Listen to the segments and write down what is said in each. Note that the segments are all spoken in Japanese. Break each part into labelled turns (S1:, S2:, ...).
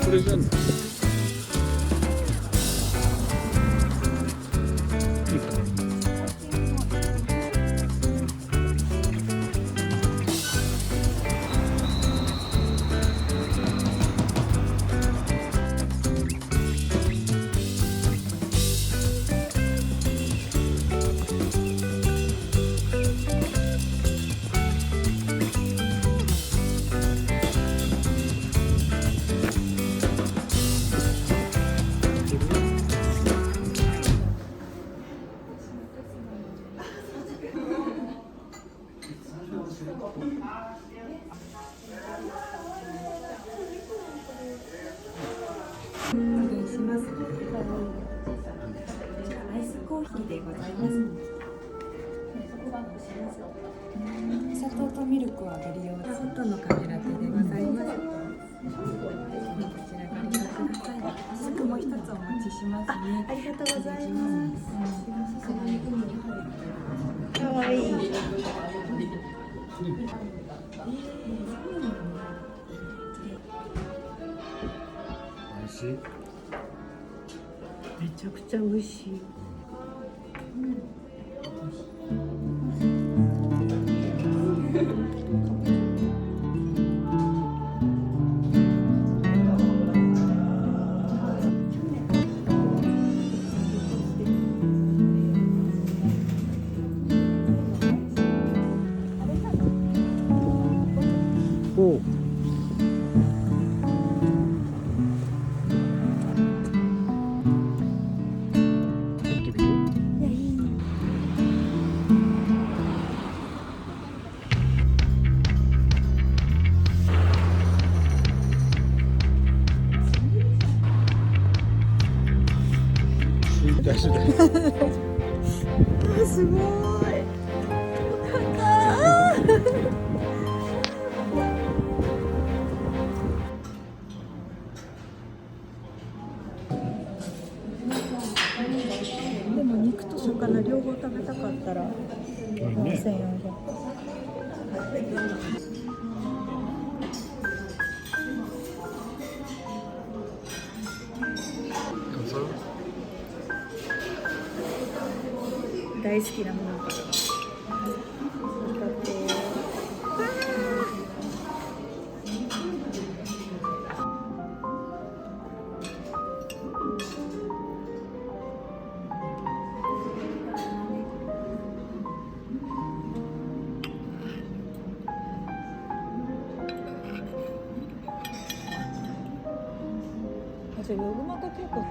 S1: これじゃん。いいか
S2: お願いします。アイスコーヒーでございます。砂糖とミルクをご利用で、ホットのカフェラテでございます。こちらご利用ください。試食も一つお持ちしますね。ありがとうございます。かわいい。めちゃくちゃ美味しい。
S1: おう。大丈夫だよ。
S2: すごい。でも肉と魚両方食べたかったら1400円。大好きなものから使ってヨグマが結構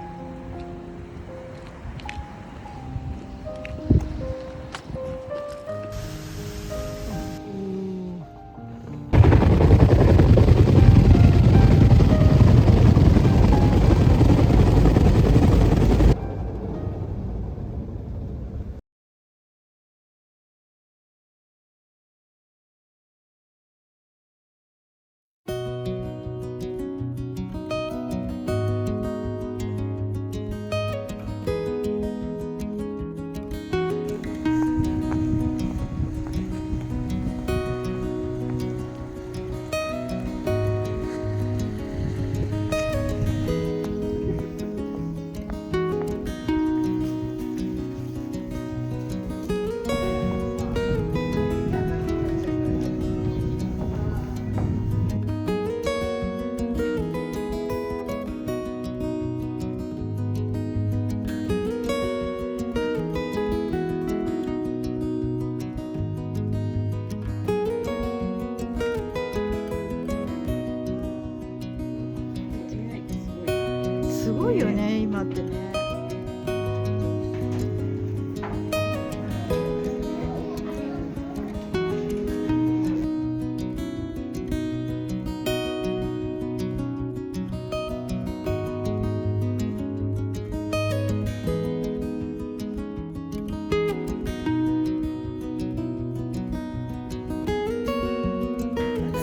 S2: すごいよね、今ってね。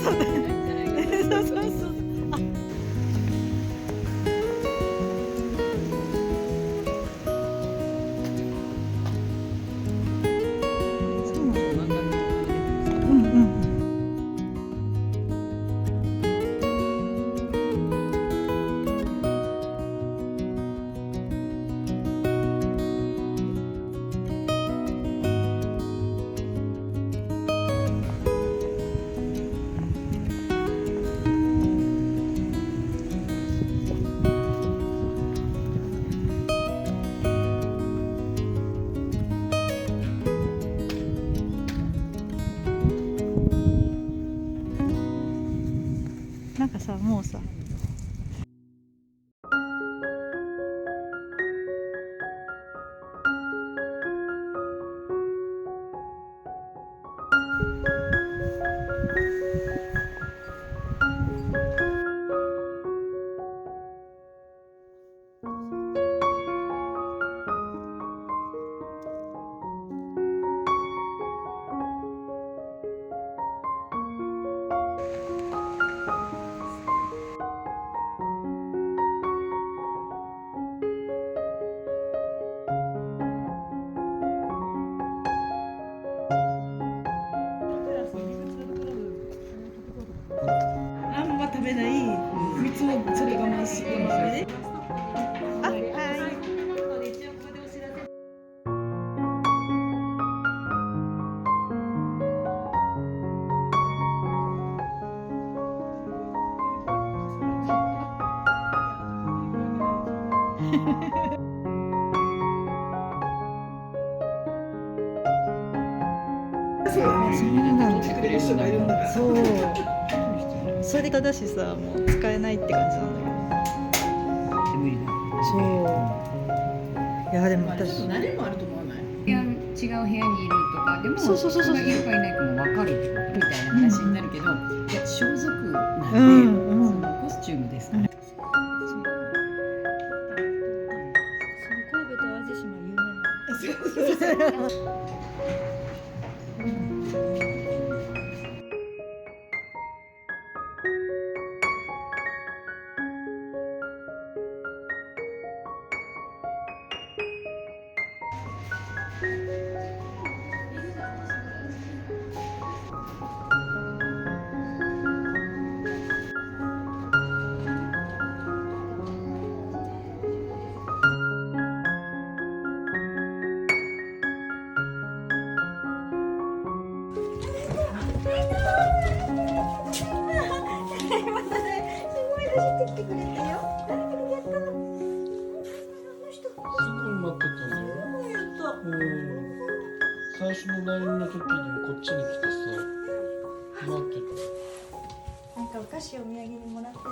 S2: そうそうそう。
S3: なんかさもうさあんま食べない蜜をちょっと我慢してね。あ、はい。そうなんだ。そう。それだしさ、もう使えないって感じなんだけど。そう。いやでも私
S4: 慣れもあると思わない？違う部屋にいるとかでも
S3: そうそうそうそう
S4: 人がいるかいないかも分かるってことみたいな話になるけど、いや装束なんで、
S3: うんうん
S4: そのコスチュームですから。
S3: 神戸と淡路島有名な
S1: 最初の LINE の時にもこっちに来てさ待ってた。
S3: なんかお菓子お土産にもらったよ。